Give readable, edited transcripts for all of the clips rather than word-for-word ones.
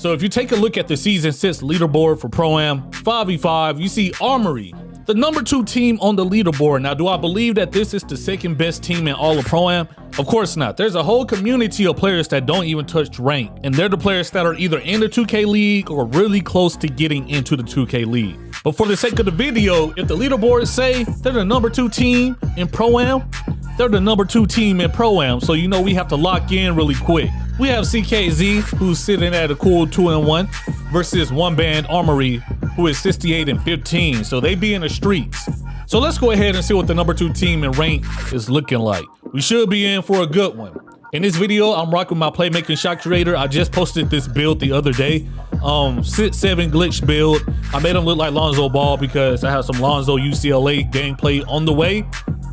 So if you take a look at the Season 6 leaderboard for Pro-Am 5v5, you see Armory, the number 2 team on the leaderboard. Now, do I believe that this is the second best team in all of Pro-Am? Of course not. There's a whole community of players that don't even touch rank, and they're the players that are either in the 2K League or really close to getting into the 2K League. But for the sake of the video, if the leaderboards say they're the number 2 team in Pro-Am, they're the number 2 team in Pro-Am, so you know we have to lock in really quick. We have CKZ, who's sitting at a cool 2-1, versus one band Armory, who is 68-15, so they be in the streets. So let's go ahead and see what the number 2 team in rank is looking like. We should be in for a good one. In this video, I'm rocking my playmaking shot creator. I just posted this build the other day. 6-7 glitch build. I made him look like Lonzo Ball because I have some Lonzo UCLA gameplay on the way,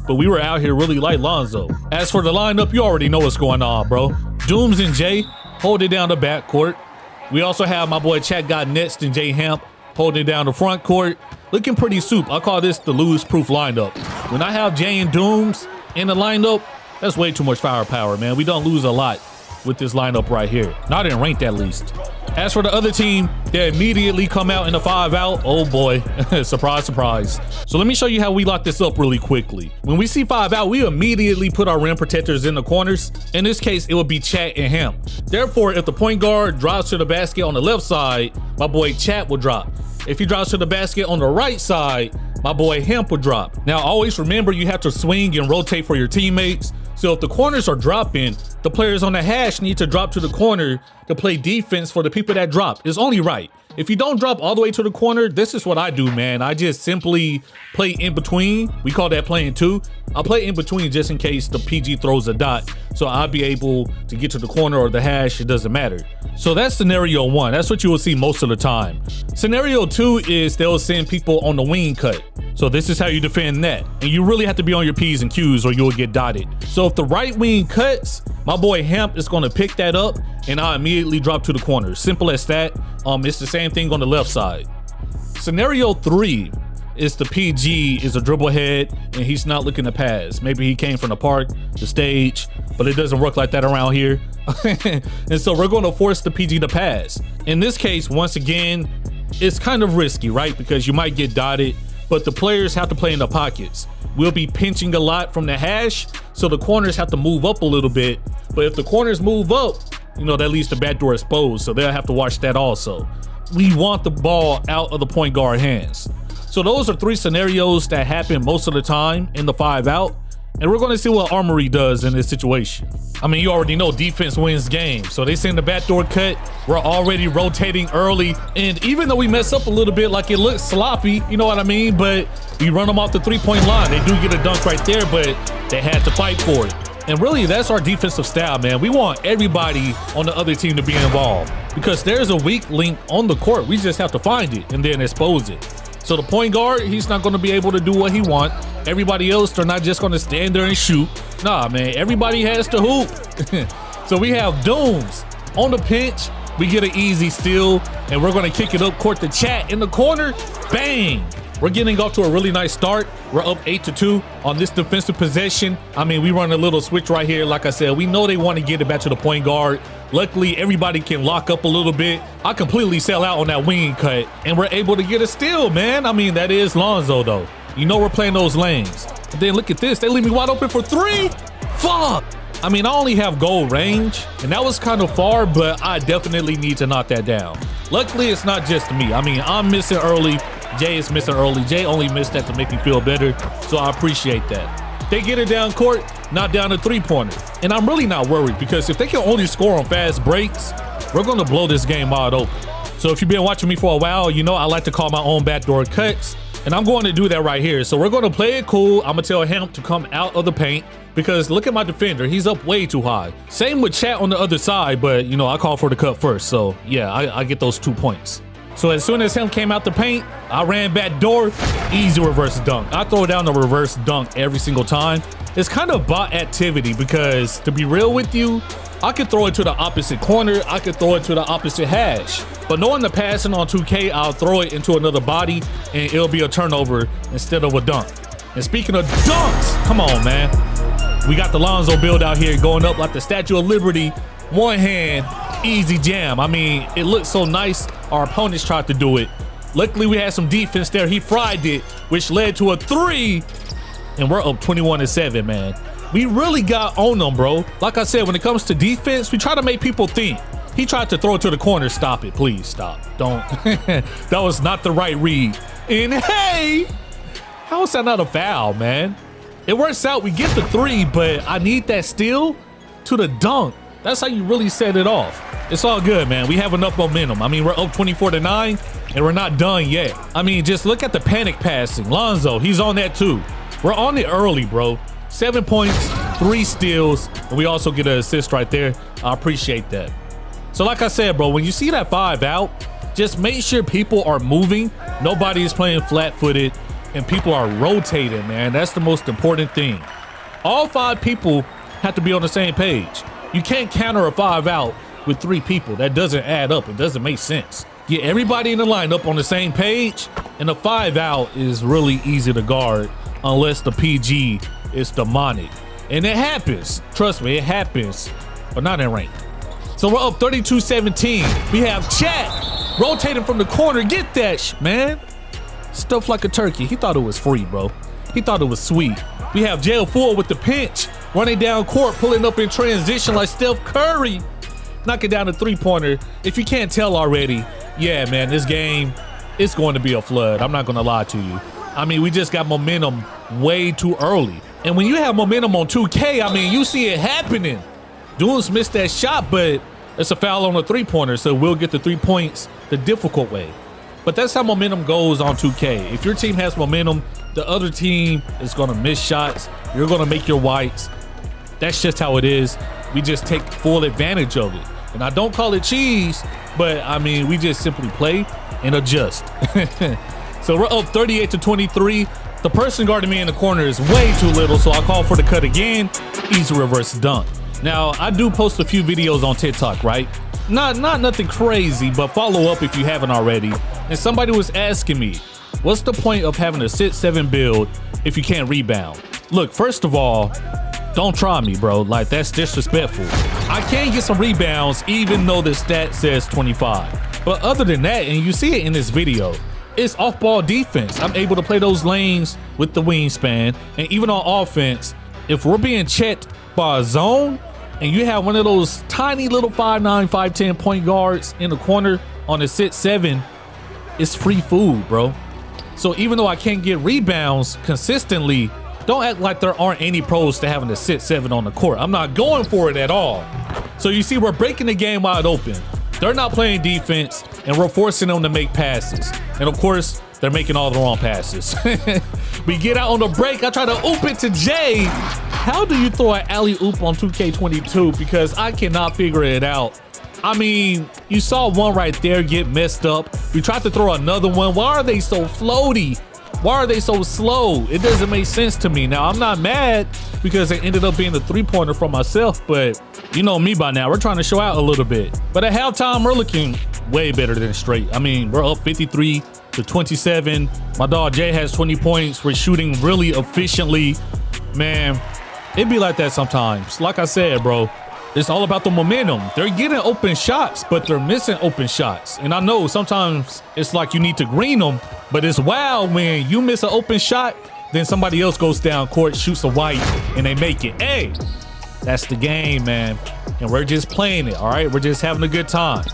but we were out here really like Lonzo. As for the lineup, you already know what's going on, bro. Dooms and Jay holding down the backcourt. We also have my boy Chat Got Next and Jay Hemp holding down the front court. Looking pretty soup. I call this the lose-proof lineup. When I have Jay and Dooms in the lineup, that's way too much firepower, man. We don't lose a lot with this lineup right here. Not in ranked, at least. As for the other team, they immediately come out in the 5-out. Oh boy, surprise, surprise. So let me show you how we lock this up really quickly. When we see 5-out, we immediately put our rim protectors in the corners. In this case, it would be Chat and Hemp. Therefore, if the point guard drops to the basket on the left side, my boy Chat will drop. If he drops to the basket on the right side, my boy Hemp will drop. Now, always remember you have to swing and rotate for your teammates. So if the corners are dropping, the players on the hash need to drop to the corner to play defense for the people that drop. It's only right. If you don't drop all the way to the corner, this is what I do, man. I just simply play in between. We call that playing two. I'll play in between just in case the PG throws a dot. So I'll be able to get to the corner or the hash, it doesn't matter. So that's scenario 1. That's what you will see most of the time. Scenario 2 is they'll send people on the wing cut. So this is how you defend that. And you really have to be on your P's and Q's or you'll get dotted. So if the right wing cuts, my boy Hemp is gonna pick that up and I'll immediately drop to the corner. Simple as that. It's the same thing on the left side. Scenario 3 is the PG is a dribble head and he's not looking to pass. Maybe he came from the park, the stage, but it doesn't work like that around here. And so we're gonna force the PG to pass. In this case, once again, it's kind of risky, right? Because you might get dotted, but the players have to play in the pockets. We'll be pinching a lot from the hash, so the corners have to move up a little bit. But if the corners move up, you know, that leaves the back door exposed, so they'll have to watch that also. We want the ball out of the point guard hands. So those are 3 scenarios that happen most of the time in the 5-out. And we're gonna see what Armory does in this situation. I mean, you already know defense wins games. So they send the backdoor cut. We're already rotating early. And even though we mess up a little bit, like it looks sloppy, you know what I mean? But we run them off the 3-point line. They do get a dunk right there, but they had to fight for it. And really, that's our defensive style, man. We want everybody on the other team to be involved because there's a weak link on the court. We just have to find it and then expose it. So the point guard, he's not gonna be able to do what he wants. Everybody else, they're not just gonna stand there and shoot. Nah, man, everybody has to hoop. So we have Dooms on the pinch. We get an easy steal and we're gonna kick it up court to Chat in the corner. Bang! We're getting off to a really nice start. We're up 8-2 on this defensive possession. I mean, we run a little switch right here. Like I said, we know they want to get it back to the point guard. Luckily, everybody can lock up a little bit. I completely sell out on that wing cut and we're able to get a steal, man. I mean, that is Lonzo though. You know we're playing those lanes. But then look at this. They leave me wide open for 3. Fuck. I mean, I only have goal range and that was kind of far, but I definitely need to knock that down. Luckily, it's not just me. I mean, I'm missing early. Jay is missing early. Jay only missed that to make me feel better, so I appreciate that. They get it down court, not down a 3-pointer. And I'm really not worried because if they can only score on fast breaks, we're gonna blow this game wide open. So if you've been watching me for a while, you know I like to call my own backdoor cuts, and I'm going to do that right here. So we're gonna play it cool. I'm gonna tell him to come out of the paint because look at my defender, he's up way too high. Same with Chat on the other side, but you know, I call for the cut first. So yeah, I get those 2 points. So as soon as him came out the paint, I ran back door, easy reverse dunk. I throw down the reverse dunk every single time. It's kind of bot activity because to be real with you, I could throw it to the opposite corner. I could throw it to the opposite hash. But knowing the passing on 2K, I'll throw it into another body and it'll be a turnover instead of a dunk. And speaking of dunks, come on, man. We got the Lonzo build out here going up like the Statue of Liberty. One hand, Easy jam. I mean, it looked so nice. Our opponents tried to do it. Luckily, we had some defense there. He fried it, which led to a 3. And we're up 21-7, man. We really got on them, bro. Like I said, when it comes to defense, we try to make people think. He tried to throw it to the corner. Stop it, please stop. Don't. That was not the right read. And hey, how is that not a foul, man? It works out. We get the 3, but I need that steal to the dunk. That's how you really set it off. It's all good, man. We have enough momentum. I mean, we're up 24-9, and we're not done yet. I mean, just look at the panic passing. Lonzo, he's on that too. We're on it early, bro. 7 points, 3 steals, and we also get an assist right there. I appreciate that. So like I said, bro, when you see that 5 out, just make sure people are moving. Nobody is playing flat-footed, and people are rotating, man. That's the most important thing. All 5 people have to be on the same page. You can't counter a 5 out with 3 people. That doesn't add up. It doesn't make sense. Get everybody in the lineup on the same page, and a 5 out is really easy to guard unless the PG is demonic. And it happens. Trust me, it happens, but not in ranked. So we're up 32-17. We have Chat rotating from the corner. Get that, man. Stuff like a turkey. He thought it was free, bro. He thought it was sweet. We have Jail Full with the pinch, running down court, pulling up in transition like Steph Curry. Knocking down a 3-pointer. If you can't tell already, yeah, man, this game, it's going to be a flood. I'm not going to lie to you. I mean, we just got momentum way too early. And when you have momentum on 2K, I mean, you see it happening. Dooms missed that shot, but it's a foul on a 3-pointer, so we'll get the 3 points the difficult way. But that's how momentum goes on 2K. If your team has momentum, the other team is going to miss shots. You're going to make your whites. That's just how it is. We just take full advantage of it. And I don't call it cheese, but I mean, we just simply play and adjust. So we're up 38-23. The person guarding me in the corner is way too little, so I call for the cut again. Easy reverse dunk. Now, I do post a few videos on TikTok, right? Not nothing crazy, but follow up if you haven't already. And somebody was asking me, what's the point of having a 6-7 build if you can't rebound? Look, first of all, don't try me, bro. Like, that's disrespectful. I can get some rebounds even though the stat says 25. But other than that, and you see it in this video, it's off-ball defense. I'm able to play those lanes with the wingspan. And even on offense, if we're being checked by a zone and you have one of those tiny little 5'9", 5'10" point guards in the corner on a 6-7, it's free food, bro. So even though I can't get rebounds consistently, don't act like there aren't any pros to having a 6-7 on the court. I'm not going for it at all. So you see, we're breaking the game wide open. They're not playing defense, and we're forcing them to make passes. And of course, they're making all the wrong passes. We get out on the break. I try to oop it to Jay. How do you throw an alley-oop on 2K22? Because I cannot figure it out. I mean, you saw one right there get messed up. We tried to throw another one. Why are they so floaty? Why are they so slow? It doesn't make sense to me. Now, I'm not mad because it ended up being a 3-pointer for myself, but you know me by now. We're trying to show out a little bit. But at halftime, we're looking way better than straight. I mean, we're up 53-27. My dog Jay has 20 points. We're shooting really efficiently. Man, it be like that sometimes. Like I said, bro, it's all about the momentum. They're getting open shots, but they're missing open shots. And I know sometimes it's like you need to green them, but it's wild when you miss an open shot, then somebody else goes down court, shoots a white, and they make it. Hey, that's the game, man. And we're just playing it, all right? We're just having a good time.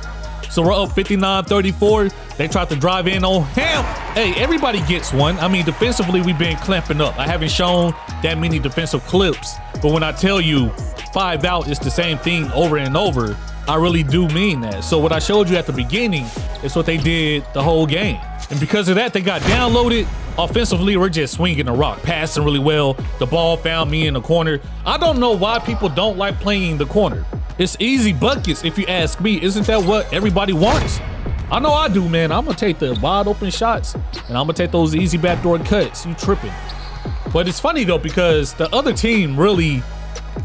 So we're up 59-34. They tried to drive in on him. Hey, everybody gets one. I mean, defensively, we've been clamping up. I haven't shown that many defensive clips, but when I tell you 5 out is the same thing over and over, I really do mean that. So what I showed you at the beginning is what they did the whole game. And because of that, they got downloaded. Offensively, we're just swinging the rock, passing really well. The ball found me in the corner. I don't know why people don't like playing the corner. It's easy buckets if you ask me. Isn't that what everybody wants? I know I do, man. I'm gonna take the wide open shots and I'm gonna take those easy backdoor cuts. You tripping. But it's funny though, because the other team really,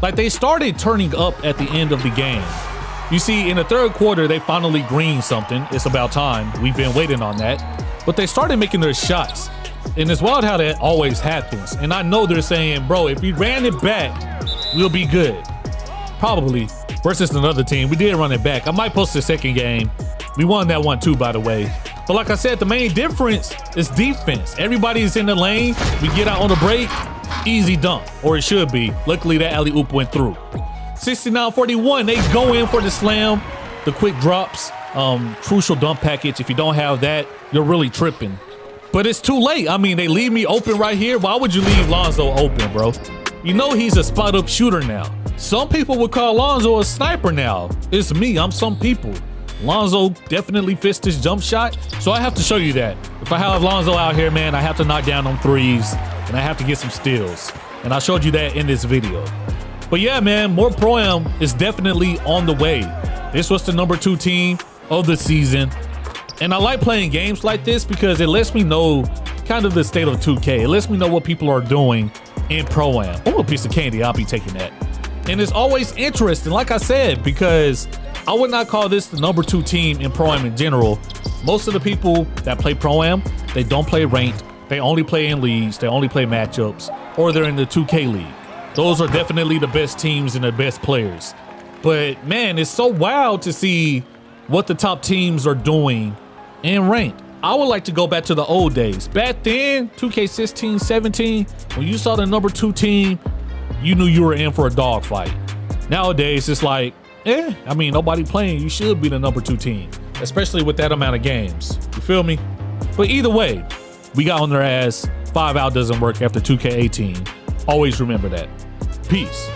like, they started turning up at the end of the game. You see, in the third quarter, they finally greened something. It's about time. We've been waiting on that. But they started making their shots. And it's wild how that always happens. And I know they're saying, bro, if we ran it back, we'll be good. Probably. versus another team. We did run it back. I might post the second game. We won that one too, by the way. But like I said, the main difference is defense. Everybody's in the lane. We get out on the break, easy dunk, or it should be. Luckily, that alley-oop went through. 69-41, they go in for the slam, the quick drops, crucial dunk package. If you don't have that, you're really tripping. But it's too late. I mean, they leave me open right here. Why would you leave Lonzo open, bro? You know he's a spot-up shooter now. Some people would call Lonzo a sniper now. It's me, I'm some people. Lonzo definitely fits this jump shot, so I have to show you that. If I have Lonzo out here, man, I have to knock down them threes, and I have to get some steals. And I showed you that in this video. But yeah, man, more Pro-Am is definitely on the way. This was the #2 team of the season. And I like playing games like this because it lets me know kind of the state of 2K. It lets me know what people are doing in Pro-Am. Oh, a piece of candy, I'll be taking that. And it's always interesting, like I said, because I would not call this the #2 team in Pro-Am in general. Most of the people that play Pro-Am, they don't play ranked. They only play in leagues, they only play matchups, or they're in the 2K league. Those are definitely the best teams and the best players. But man, it's so wild to see what the top teams are doing in ranked. I would like to go back to the old days. Back then, 2K16, 17, when you saw the #2 team, you knew you were in for a dogfight. Nowadays, it's like, I mean, nobody playing, you should be the #2 team, especially with that amount of games. You feel me? But either way, we got on their ass. 5 out doesn't work after 2K18. Always remember that. Peace.